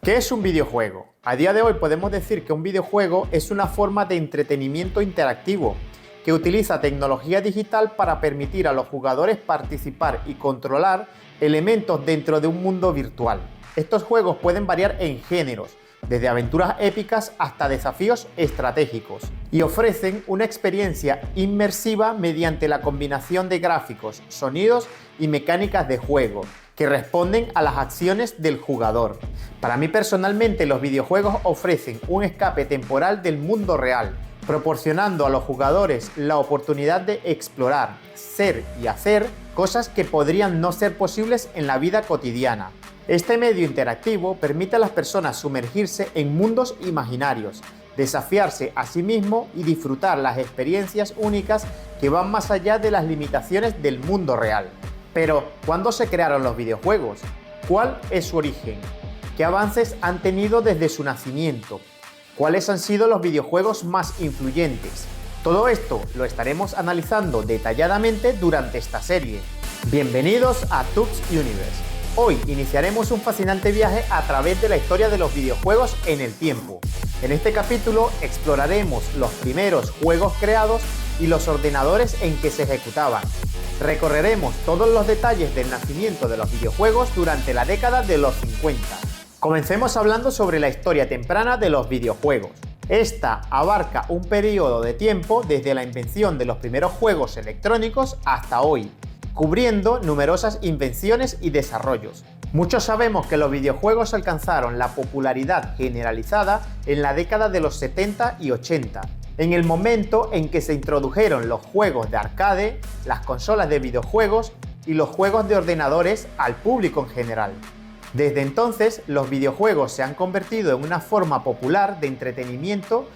¿Qué es un videojuego? A día de hoy podemos decir que un videojuego es una forma de entretenimiento interactivo que utiliza tecnología digital para permitir a los jugadores participar y controlar elementos dentro de un mundo virtual. Estos juegos pueden variar en géneros, desde aventuras épicas hasta desafíos estratégicos, y ofrecen una experiencia inmersiva mediante la combinación de gráficos, sonidos y mecánicas de juego que responden a las acciones del jugador. Para mí personalmente, los videojuegos ofrecen un escape temporal del mundo real, proporcionando a los jugadores la oportunidad de explorar, ser y hacer cosas que podrían no ser posibles en la vida cotidiana. Este medio interactivo permite a las personas sumergirse en mundos imaginarios, desafiarse a sí mismo y disfrutar las experiencias únicas que van más allá de las limitaciones del mundo real. Pero, ¿cuándo se crearon los videojuegos? ¿Cuál es su origen? ¿Qué avances han tenido desde su nacimiento? ¿Cuáles han sido los videojuegos más influyentes? Todo esto lo estaremos analizando detalladamente durante esta serie. Bienvenidos a Tux Universe. Hoy iniciaremos un fascinante viaje a través de la historia de los videojuegos en el tiempo. En este capítulo exploraremos los primeros juegos creados y los ordenadores en que se ejecutaban. Recorreremos todos los detalles del nacimiento de los videojuegos durante la década de los 50. Comencemos hablando sobre la historia temprana de los videojuegos. Esta abarca un periodo de tiempo desde la invención de los primeros juegos electrónicos hasta hoy, cubriendo numerosas invenciones y desarrollos. Muchos sabemos que los videojuegos alcanzaron la popularidad generalizada en la década de los 70 y 80, en el momento en que se introdujeron los juegos de arcade, las consolas de videojuegos y los juegos de ordenadores al público en general. Desde entonces, los videojuegos se han convertido en una forma popular de entretenimiento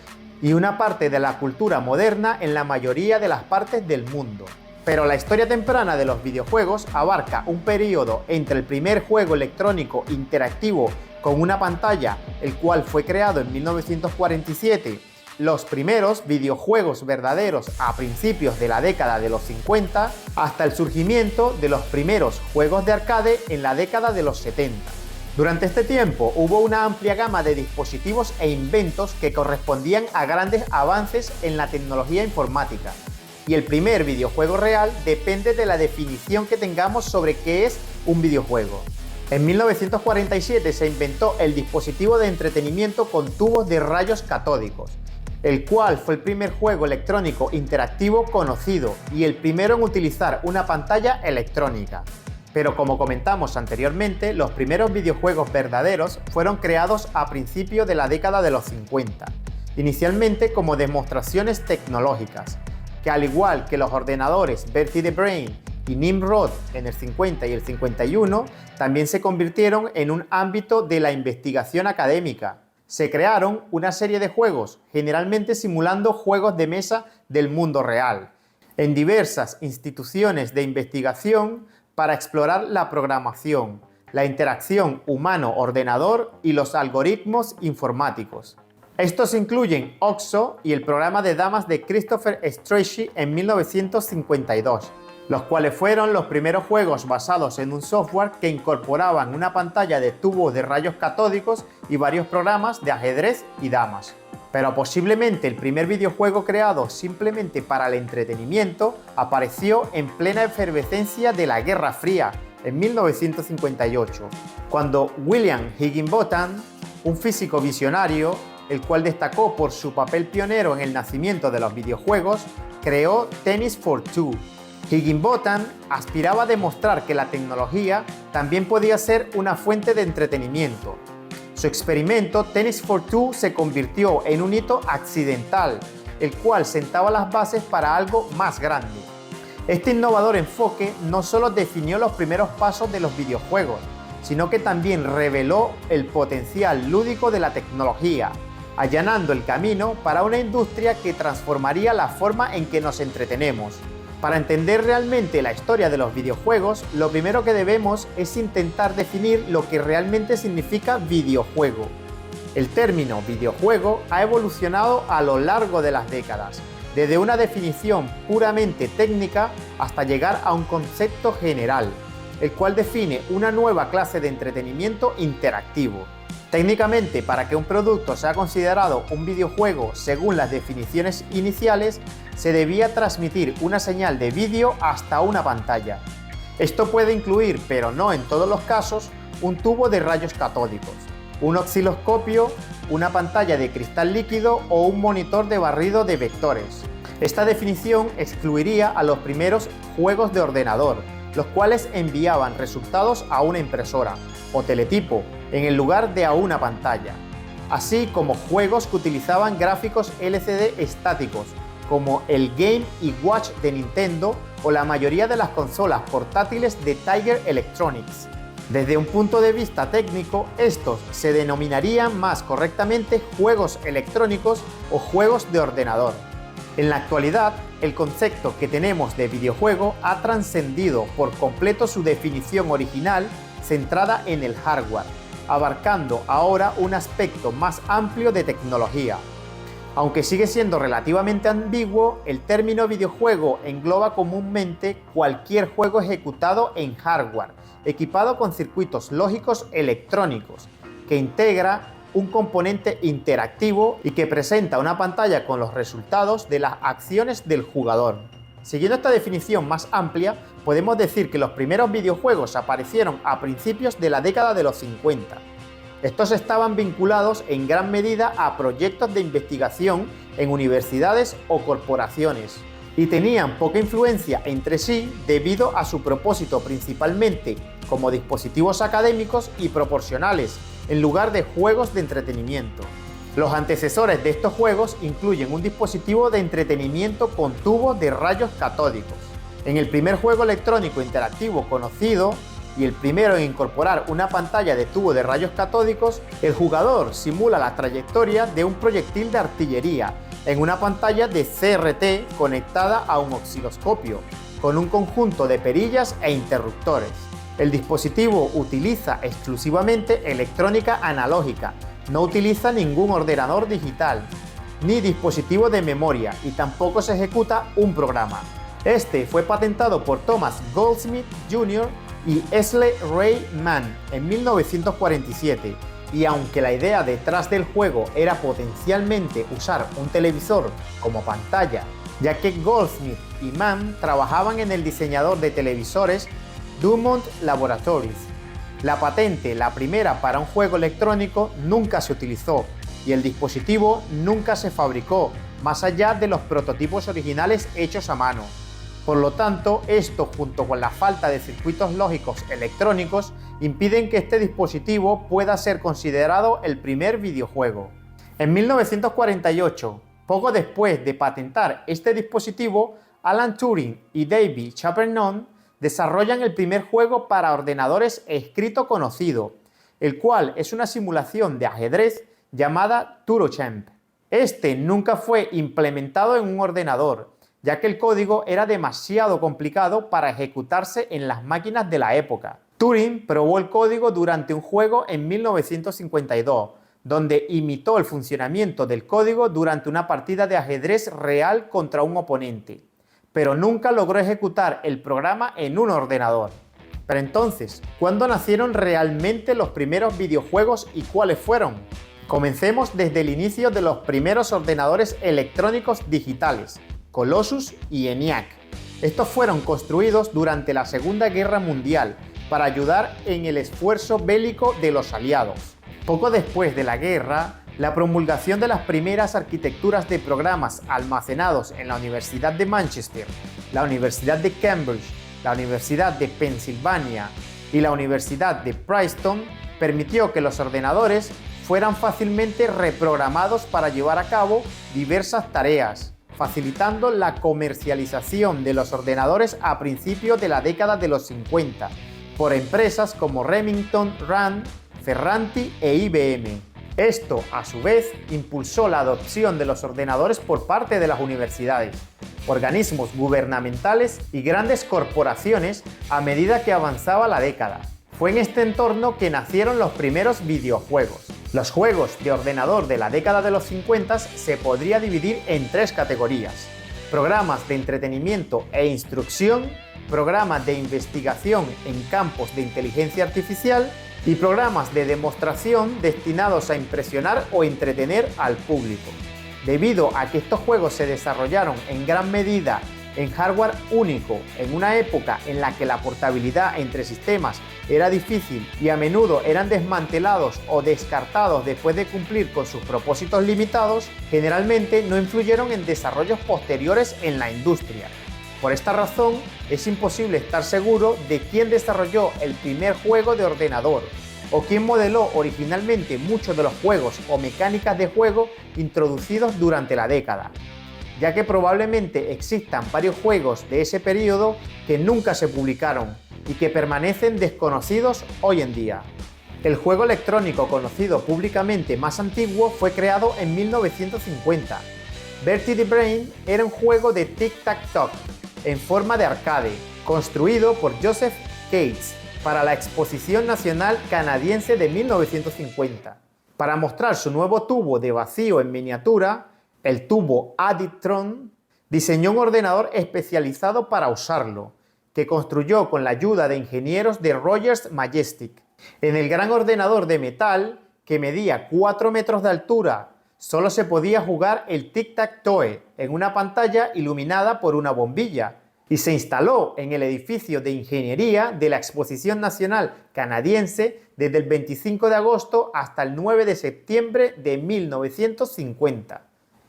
y una parte de la cultura moderna en la mayoría de las partes del mundo. Pero la historia temprana de los videojuegos abarca un periodo entre el primer juego electrónico interactivo con una pantalla, el cual fue creado en 1947, los primeros videojuegos verdaderos a principios de la década de los 50, hasta el surgimiento de los primeros juegos de arcade en la década de los 70. Durante este tiempo hubo una amplia gama de dispositivos e inventos que correspondían a grandes avances en la tecnología informática. Y el primer videojuego real depende de la definición que tengamos sobre qué es un videojuego. En 1947 se inventó el dispositivo de entretenimiento con tubos de rayos catódicos, el cual fue el primer juego electrónico interactivo conocido y el primero en utilizar una pantalla electrónica. Pero como comentamos anteriormente, los primeros videojuegos verdaderos fueron creados a principios de la década de los 50, inicialmente como demostraciones tecnológicas, que al igual que los ordenadores Bertie the Brain y Nimrod en el 50 y el 51, también se convirtieron en un ámbito de la investigación académica. Se crearon una serie de juegos, generalmente simulando juegos de mesa del mundo real, en diversas instituciones de investigación para explorar la programación, la interacción humano-ordenador y los algoritmos informáticos. Estos incluyen OXO y el programa de damas de Christopher Strachey en 1952, los cuales fueron los primeros juegos basados en un software que incorporaban una pantalla de tubos de rayos catódicos y varios programas de ajedrez y damas. Pero posiblemente el primer videojuego creado simplemente para el entretenimiento apareció en plena efervescencia de la Guerra Fría, en 1958, cuando William Higginbotham, un físico visionario, el cual destacó por su papel pionero en el nacimiento de los videojuegos, creó Tennis for Two. Higginbotham aspiraba a demostrar que la tecnología también podía ser una fuente de entretenimiento. Su experimento Tennis for Two se convirtió en un hito accidental, el cual sentaba las bases para algo más grande. Este innovador enfoque no solo definió los primeros pasos de los videojuegos, sino que también reveló el potencial lúdico de la tecnología, allanando el camino para una industria que transformaría la forma en que nos entretenemos. Para entender realmente la historia de los videojuegos, lo primero que debemos es intentar definir lo que realmente significa videojuego. El término videojuego ha evolucionado a lo largo de las décadas, desde una definición puramente técnica hasta llegar a un concepto general, el cual define una nueva clase de entretenimiento interactivo. Técnicamente, para que un producto sea considerado un videojuego según las definiciones iniciales, se debía transmitir una señal de vídeo hasta una pantalla. Esto puede incluir, pero no en todos los casos, un tubo de rayos catódicos, un osciloscopio, una pantalla de cristal líquido o un monitor de barrido de vectores. Esta definición excluiría a los primeros juegos de ordenador, los cuales enviaban resultados a una impresora o teletipo en el lugar de a una pantalla, así como juegos que utilizaban gráficos LCD estáticos, como el Game & Watch de Nintendo o la mayoría de las consolas portátiles de Tiger Electronics. Desde un punto de vista técnico, estos se denominarían más correctamente juegos electrónicos o juegos de ordenador. En la actualidad, el concepto que tenemos de videojuego ha trascendido por completo su definición original centrada en el hardware, abarcando ahora un aspecto más amplio de tecnología. Aunque sigue siendo relativamente ambiguo, el término videojuego engloba comúnmente cualquier juego ejecutado en hardware, equipado con circuitos lógicos electrónicos, que integra un componente interactivo y que presenta una pantalla con los resultados de las acciones del jugador. Siguiendo esta definición más amplia, podemos decir que los primeros videojuegos aparecieron a principios de la década de los 50. Estos estaban vinculados en gran medida a proyectos de investigación en universidades o corporaciones y tenían poca influencia entre sí debido a su propósito principalmente como dispositivos académicos y proporcionales en lugar de juegos de entretenimiento. Los antecesores de estos juegos incluyen un dispositivo de entretenimiento con tubos de rayos catódicos. En el primer juego electrónico interactivo conocido, y el primero en incorporar una pantalla de tubo de rayos catódicos, el jugador simula la trayectoria de un proyectil de artillería en una pantalla de CRT conectada a un osciloscopio, con un conjunto de perillas e interruptores. El dispositivo utiliza exclusivamente electrónica analógica, no utiliza ningún ordenador digital, ni dispositivo de memoria y tampoco se ejecuta un programa. Este fue patentado por Thomas Goldsmith Jr. y Esley Ray Mann en 1947, y aunque la idea detrás del juego era potencialmente usar un televisor como pantalla, ya que Goldsmith y Mann trabajaban en el diseñador de televisores Dumont Laboratories, la patente, la primera para un juego electrónico, nunca se utilizó y el dispositivo nunca se fabricó, más allá de los prototipos originales hechos a mano. Por lo tanto, esto junto con la falta de circuitos lógicos electrónicos impiden que este dispositivo pueda ser considerado el primer videojuego. En 1948, poco después de patentar este dispositivo, Alan Turing y David Chaperone desarrollan el primer juego para ordenadores escrito conocido, el cual es una simulación de ajedrez llamada TuroChamp. Este nunca fue implementado en un ordenador, ya que el código era demasiado complicado para ejecutarse en las máquinas de la época. Turing probó el código durante un juego en 1952, donde imitó el funcionamiento del código durante una partida de ajedrez real contra un oponente, pero nunca logró ejecutar el programa en un ordenador. Pero entonces, ¿cuándo nacieron realmente los primeros videojuegos y cuáles fueron? Comencemos desde el inicio de los primeros ordenadores electrónicos digitales, Colossus y ENIAC. Estos fueron construidos durante la Segunda Guerra Mundial para ayudar en el esfuerzo bélico de los aliados. Poco después de la guerra, la promulgación de las primeras arquitecturas de programas almacenados en la Universidad de Manchester, la Universidad de Cambridge, la Universidad de Pensilvania y la Universidad de Princeton permitió que los ordenadores fueran fácilmente reprogramados para llevar a cabo diversas tareas, facilitando la comercialización de los ordenadores a principios de la década de los 50 por empresas como Remington Rand, Ferranti e IBM. Esto, a su vez, impulsó la adopción de los ordenadores por parte de las universidades, organismos gubernamentales y grandes corporaciones a medida que avanzaba la década. Fue en este entorno que nacieron los primeros videojuegos. Los juegos de ordenador de la década de los 50 se podría dividir en tres categorías: programas de entretenimiento e instrucción, programas de investigación en campos de inteligencia artificial y programas de demostración destinados a impresionar o entretener al público. Debido a que estos juegos se desarrollaron en gran medida en hardware único, en una época en la que la portabilidad entre sistemas era difícil y a menudo eran desmantelados o descartados después de cumplir con sus propósitos limitados, generalmente no influyeron en desarrollos posteriores en la industria. Por esta razón, es imposible estar seguro de quién desarrolló el primer juego de ordenador o quién modeló originalmente muchos de los juegos o mecánicas de juego introducidos durante la década, ya que probablemente existan varios juegos de ese periodo que nunca se publicaron y que permanecen desconocidos hoy en día. El juego electrónico conocido públicamente más antiguo fue creado en 1950. Bertie the Brain era un juego de tic-tac-toe en forma de arcade, construido por Joseph Cates para la Exposición Nacional Canadiense de 1950. Para mostrar su nuevo tubo de vacío en miniatura, el tubo Aditron, diseñó un ordenador especializado para usarlo, que construyó con la ayuda de ingenieros de Rogers Majestic. En el gran ordenador de metal, que medía 4 metros de altura, solo se podía jugar el tic-tac-toe en una pantalla iluminada por una bombilla, y se instaló en el edificio de ingeniería de la Exposición Nacional Canadiense desde el 25 de agosto hasta el 9 de septiembre de 1950.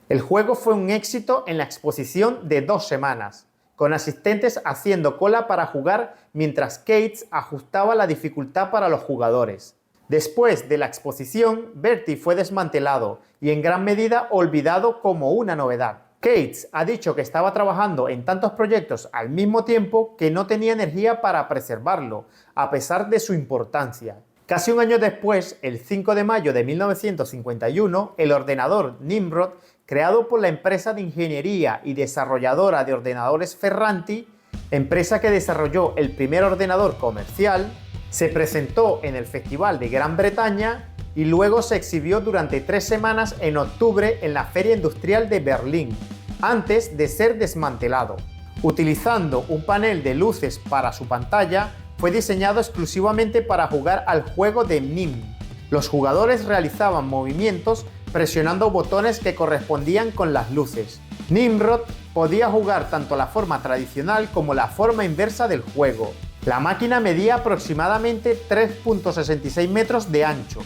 El juego fue un éxito en la exposición de 2 semanas, con asistentes haciendo cola para jugar mientras Cates ajustaba la dificultad para los jugadores. Después de la exposición, Bertie fue desmantelado y en gran medida olvidado como una novedad. Cates ha dicho que estaba trabajando en tantos proyectos al mismo tiempo que no tenía energía para preservarlo, a pesar de su importancia. Casi un año después, el 5 de mayo de 1951, el ordenador Nimrod, creado por la empresa de ingeniería y desarrolladora de ordenadores Ferranti, empresa que desarrolló el primer ordenador comercial, se presentó en el Festival de Gran Bretaña y luego se exhibió durante 3 semanas en octubre en la Feria Industrial de Berlín, antes de ser desmantelado. Utilizando un panel de luces para su pantalla, fue diseñado exclusivamente para jugar al juego de Nim. Los jugadores realizaban movimientos presionando botones que correspondían con las luces. Nimrod podía jugar tanto la forma tradicional como la forma inversa del juego. La máquina medía aproximadamente 3.66 metros de ancho,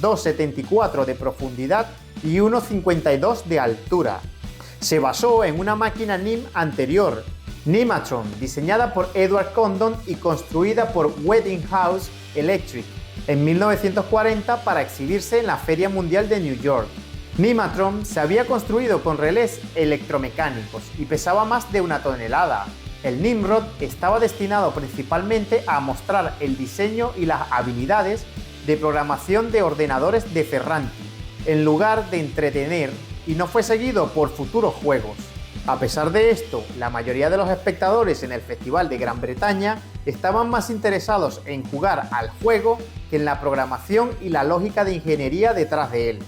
2,74 de profundidad y 1,52 de altura. Se basó en una máquina NIM anterior, Nimatron, diseñada por Edward Condon y construida por Westinghouse Electric en 1940 para exhibirse en la Feria Mundial de New York. Nimatron se había construido con relés electromecánicos y pesaba más de 1 tonelada. El Nimrod estaba destinado principalmente a mostrar el diseño y las habilidades de programación de ordenadores de Ferranti, en lugar de entretener, y no fue seguido por futuros juegos. A pesar de esto, la mayoría de los espectadores en el Festival de Gran Bretaña estaban más interesados en jugar al juego que en la programación y la lógica de ingeniería detrás de él.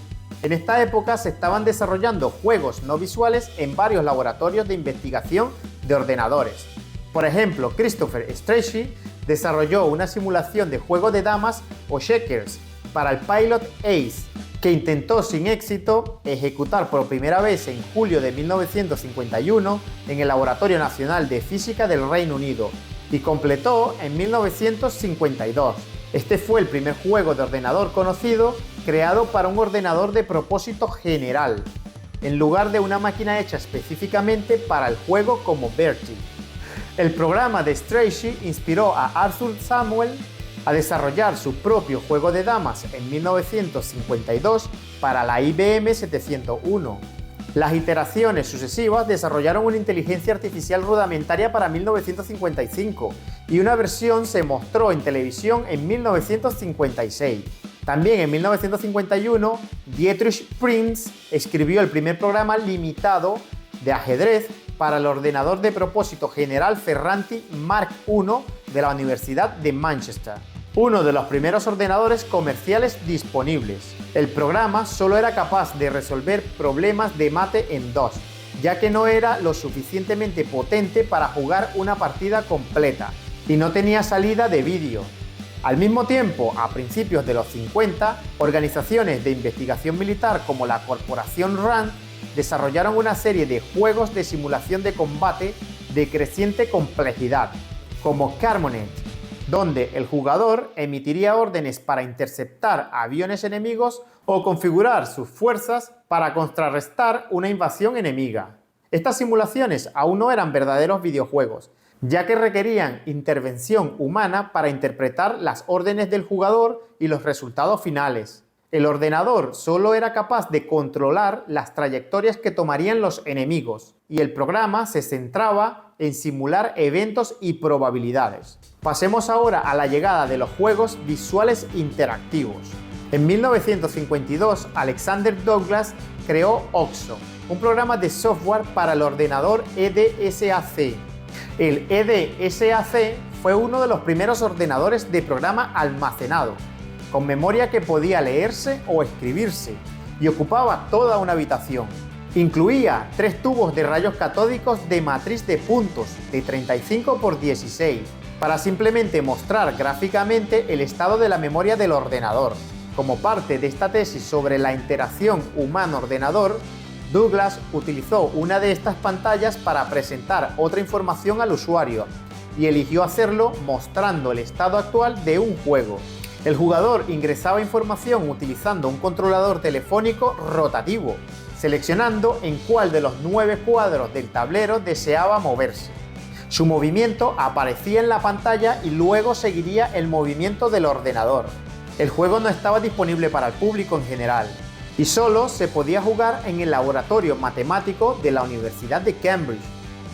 En esta época se estaban desarrollando juegos no visuales en varios laboratorios de investigación de ordenadores. Por ejemplo, Christopher Strachey desarrolló una simulación de juego de damas o checkers para el Pilot Ace, que intentó sin éxito ejecutar por primera vez en julio de 1951 en el Laboratorio Nacional de Física del Reino Unido y completó en 1952. Este fue el primer juego de ordenador conocido creado para un ordenador de propósito general, en lugar de una máquina hecha específicamente para el juego como Bertie. El programa de Strachey inspiró a Arthur Samuel a desarrollar su propio juego de damas en 1952 para la IBM 701. Las iteraciones sucesivas desarrollaron una inteligencia artificial rudimentaria para 1955 y una versión se mostró en televisión en 1956. También en 1951, Dietrich Prinz escribió el primer programa limitado de ajedrez para el ordenador de propósito general Ferranti Mark I de la Universidad de Manchester, uno de los primeros ordenadores comerciales disponibles. El programa solo era capaz de resolver problemas de mate en DOS, ya que no era lo suficientemente potente para jugar una partida completa y no tenía salida de vídeo. Al mismo tiempo, a principios de los 50, organizaciones de investigación militar como la Corporación RAND desarrollaron una serie de juegos de simulación de combate de creciente complejidad, como Carmonet, donde el jugador emitiría órdenes para interceptar aviones enemigos o configurar sus fuerzas para contrarrestar una invasión enemiga. Estas simulaciones aún no eran verdaderos videojuegos, ya que requerían intervención humana para interpretar las órdenes del jugador y los resultados finales. El ordenador solo era capaz de controlar las trayectorias que tomarían los enemigos, y el programa se centraba en simular eventos y probabilidades. Pasemos ahora a la llegada de los juegos visuales interactivos. En 1952, Alexander Douglas creó OXO, un programa de software para el ordenador EDSAC. El EDSAC fue uno de los primeros ordenadores de programa almacenado, con memoria que podía leerse o escribirse, y ocupaba toda una habitación. Incluía 3 tubos de rayos catódicos de matriz de puntos de 35 por 16, para simplemente mostrar gráficamente el estado de la memoria del ordenador. Como parte de esta tesis sobre la interacción humano-ordenador, Douglas utilizó una de estas pantallas para presentar otra información al usuario, y eligió hacerlo mostrando el estado actual de un juego. El jugador ingresaba información utilizando un controlador telefónico rotativo, seleccionando en cuál de los 9 cuadros del tablero deseaba moverse. Su movimiento aparecía en la pantalla y luego seguiría el movimiento del ordenador. El juego no estaba disponible para el público en general, y solo se podía jugar en el laboratorio matemático de la Universidad de Cambridge,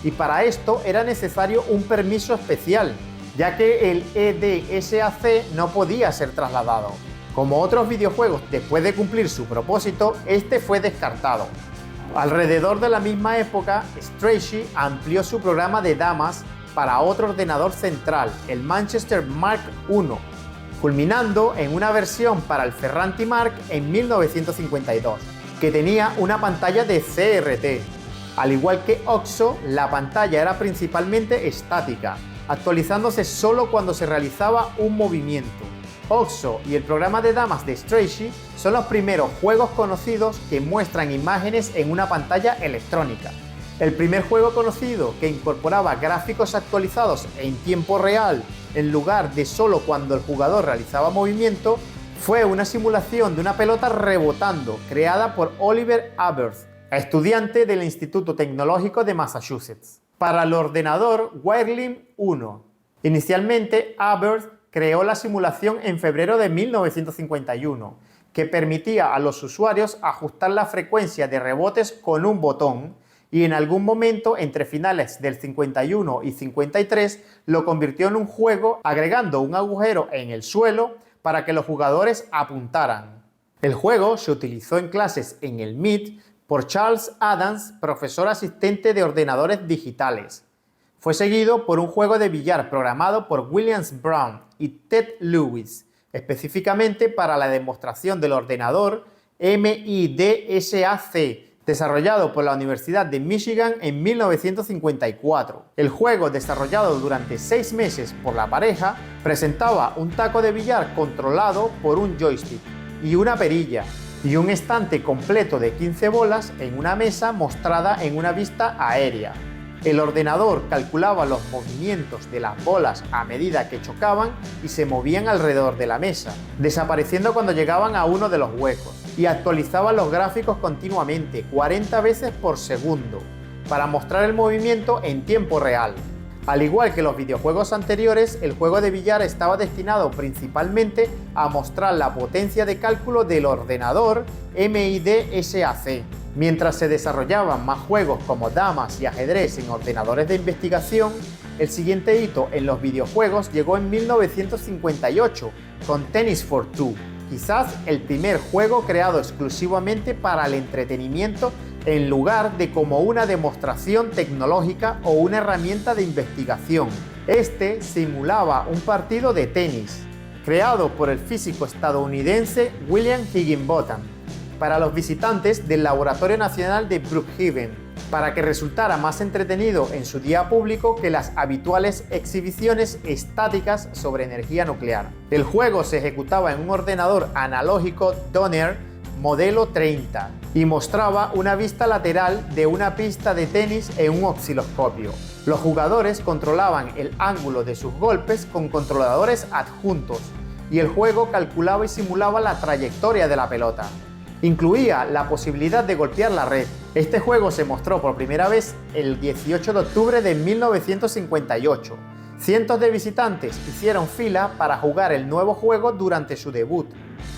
y para esto era necesario un permiso especial, ya que el EDSAC no podía ser trasladado. Como otros videojuegos, después de cumplir su propósito, este fue descartado. Alrededor de la misma época, Strachey amplió su programa de damas para otro ordenador central, el Manchester Mark I, culminando en una versión para el Ferranti Mark en 1952, que tenía una pantalla de CRT. Al igual que OXO, la pantalla era principalmente estática, actualizándose solo cuando se realizaba un movimiento. OXO y el programa de damas de Strachey son los primeros juegos conocidos que muestran imágenes en una pantalla electrónica. El primer juego conocido que incorporaba gráficos actualizados en tiempo real en lugar de solo cuando el jugador realizaba movimiento fue una simulación de una pelota rebotando creada por Oliver Aberth, estudiante del Instituto Tecnológico de Massachusetts, para el ordenador Whirling 1. Inicialmente, Aberth creó la simulación en febrero de 1951, que permitía a los usuarios ajustar la frecuencia de rebotes con un botón, y en algún momento entre finales del 51 y 53 lo convirtió en un juego agregando un agujero en el suelo para que los jugadores apuntaran. El juego se utilizó en clases en el MIT por Charles Adams, profesor asistente de ordenadores digitales. Fue seguido por un juego de billar programado por William Brown y Ted Lewis, específicamente para la demostración del ordenador MIDSAC, desarrollado por la Universidad de Michigan en 1954. El juego, desarrollado durante 6 meses por la pareja, presentaba un taco de billar controlado por un joystick y una perilla, y un estante completo de 15 bolas en una mesa mostrada en una vista aérea. El ordenador calculaba los movimientos de las bolas a medida que chocaban y se movían alrededor de la mesa, desapareciendo cuando llegaban a uno de los huecos, y actualizaba los gráficos continuamente, 40 veces por segundo, para mostrar el movimiento en tiempo real. Al igual que los videojuegos anteriores, el juego de billar estaba destinado principalmente a mostrar la potencia de cálculo del ordenador MIDSAC. Mientras se desarrollaban más juegos como damas y ajedrez en ordenadores de investigación, el siguiente hito en los videojuegos llegó en 1958 con Tennis for Two, quizás el primer juego creado exclusivamente para el entretenimiento en lugar de como una demostración tecnológica o una herramienta de investigación. Este simulaba un partido de tenis, creado por el físico estadounidense William Higginbotham, para los visitantes del Laboratorio Nacional de Brookhaven. para que resultara más entretenido en su día público que las habituales exhibiciones estáticas sobre energía nuclear. El juego se ejecutaba en un ordenador analógico Doner modelo 30 y mostraba una vista lateral de una pista de tenis en un osciloscopio. Los jugadores controlaban el ángulo de sus golpes con controladores adjuntos y el juego calculaba y simulaba la trayectoria de la pelota. Incluía la posibilidad de golpear la red. Este juego se mostró por primera vez el 18 de octubre de 1958. Cientos de visitantes hicieron fila para jugar el nuevo juego durante su debut.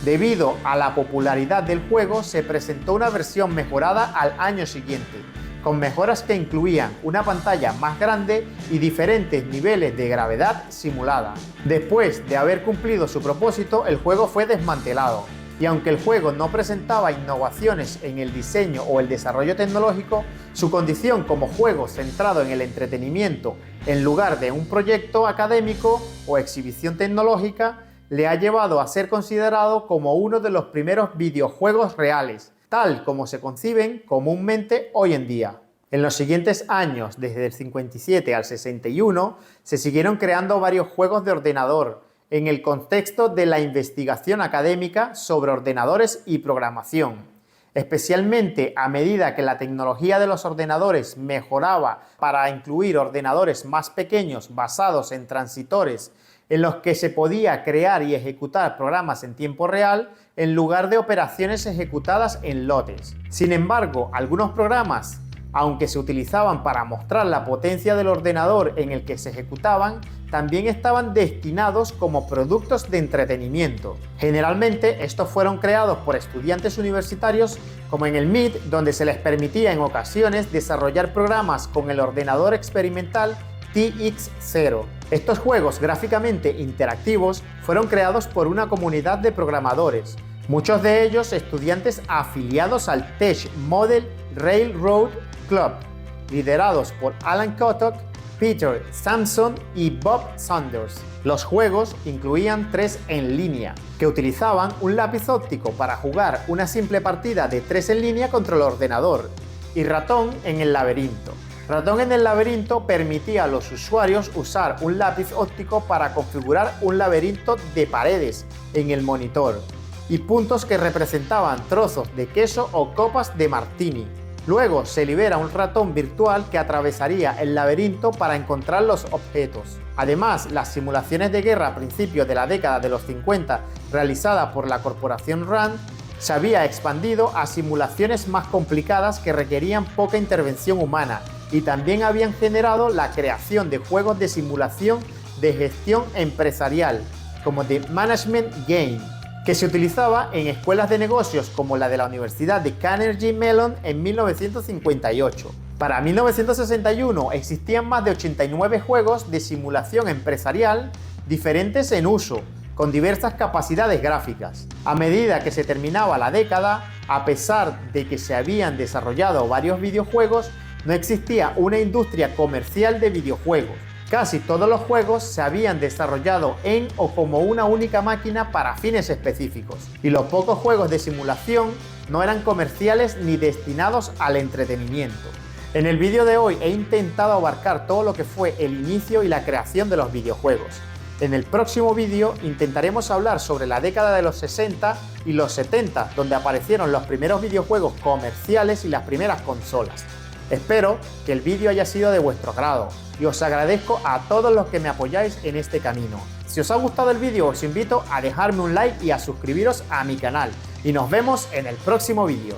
Debido a la popularidad del juego, se presentó una versión mejorada al año siguiente, con mejoras que incluían una pantalla más grande y diferentes niveles de gravedad simulada. Después de haber cumplido su propósito, el juego fue desmantelado. Y aunque el juego no presentaba innovaciones en el diseño o el desarrollo tecnológico, su condición como juego centrado en el entretenimiento en lugar de un proyecto académico o exhibición tecnológica le ha llevado a ser considerado como uno de los primeros videojuegos reales, tal como se conciben comúnmente hoy en día. En los siguientes años, desde el 57 al 61, se siguieron creando varios juegos de ordenador, en el contexto de la investigación académica sobre ordenadores y programación, especialmente a medida que la tecnología de los ordenadores mejoraba para incluir ordenadores más pequeños basados en transistores en los que se podía crear y ejecutar programas en tiempo real en lugar de operaciones ejecutadas en lotes. Sin embargo, algunos programas, aunque se utilizaban para mostrar la potencia del ordenador en el que se ejecutaban, también estaban destinados como productos de entretenimiento. Generalmente estos fueron creados por estudiantes universitarios, como en el MIT, donde se les permitía en ocasiones desarrollar programas con el ordenador experimental TX0. Estos juegos gráficamente interactivos fueron creados por una comunidad de programadores, muchos de ellos estudiantes afiliados al Tech Model Railroad Club, liderados por Alan Kotok, Peter Sampson y Bob Saunders. Los juegos incluían 3 en línea, que utilizaban un lápiz óptico para jugar una simple partida de 3 en línea contra el ordenador, y Ratón en el laberinto. Ratón en el laberinto permitía a los usuarios usar un lápiz óptico para configurar un laberinto de paredes en el monitor y puntos que representaban trozos de queso o copas de martini. Luego se libera un ratón virtual que atravesaría el laberinto para encontrar los objetos. Además, las simulaciones de guerra a principios de la década de los 50 realizadas por la corporación RAND se había expandido a simulaciones más complicadas que requerían poca intervención humana y también habían generado la creación de juegos de simulación de gestión empresarial, como The Management Game, que se utilizaba en escuelas de negocios como la de la Universidad de Carnegie Mellon en 1958. Para 1961 existían más de 89 juegos de simulación empresarial diferentes en uso, con diversas capacidades gráficas. A medida que se terminaba la década, a pesar de que se habían desarrollado varios videojuegos, no existía una industria comercial de videojuegos. Casi todos los juegos se habían desarrollado en o como una única máquina para fines específicos, y los pocos juegos de simulación no eran comerciales ni destinados al entretenimiento. En el vídeo de hoy he intentado abarcar todo lo que fue el inicio y la creación de los videojuegos. En el próximo vídeo intentaremos hablar sobre la década de los 60 y los 70, donde aparecieron los primeros videojuegos comerciales y las primeras consolas. Espero que el vídeo haya sido de vuestro agrado y os agradezco a todos los que me apoyáis en este camino. Si os ha gustado el vídeo, os invito a dejarme un like y a suscribiros a mi canal. Y nos vemos en el próximo vídeo.